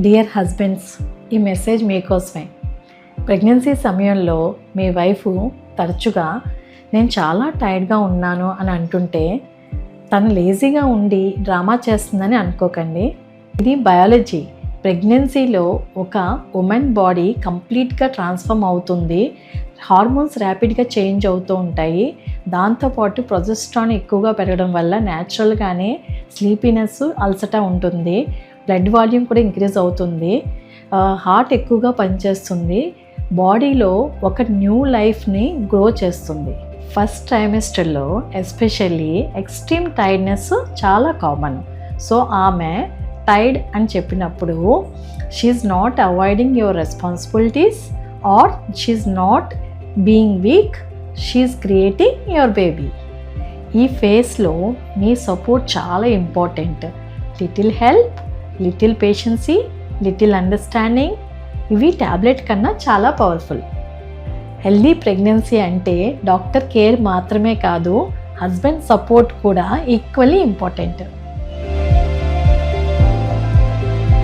Dear husbands, ఈ message మీకోసమే. Pregnancy సమయంలో మీ వైఫ్ తరచుగా నేను చాలా టైర్డ్గా ఉన్నాను అని అంటుంటే తను లేజీగా ఉండి డ్రామా చేస్తుందని అనుకోకండి. ఇది బయాలజీ. ప్రెగ్నెన్సీలో ఒక ఉమెన్ బాడీ కంప్లీట్గా ట్రాన్స్ఫార్మ్ అవుతుంది. హార్మోన్స్ ర్యాపిడ్గా చేంజ్ అవుతూ ఉంటాయి. దాంతోపాటు ప్రొజెస్ట్రాన్ ఎక్కువగా పెరగడం వల్ల న్యాచురల్గానే స్లీపీనెస్, అలసట ఉంటుంది. బ్లడ్ వాల్యూమ్ కూడా ఇంక్రీజ్ అవుతుంది. హార్ట్ ఎక్కువగా పనిచేస్తుంది. బాడీలో ఒక న్యూ లైఫ్ని గ్రో చేస్తుంది. ఫస్ట్ ట్రైమెస్టర్లో ఎస్పెషల్లీ ఎక్స్ట్రీమ్ టైర్డ్నెస్ చాలా కామన్. సో ఆమె టైర్డ్ అని చెప్పినప్పుడు she's not avoiding your responsibilities or she's not being weak, she's creating your baby. ఈ ఫేస్లో మీ సపోర్ట్ చాలా important. Little help, little patience, little understanding, ఇవి ట్యాబ్లెట్ కన్నా చాలా పవర్ఫుల్. హెల్దీ ప్రెగ్నెన్సీ అంటే డాక్టర్ కేర్ మాత్రమే కాదు, హస్బెండ్ సపోర్ట్ కూడా ఈక్వల్లీ ఇంపార్టెంట్.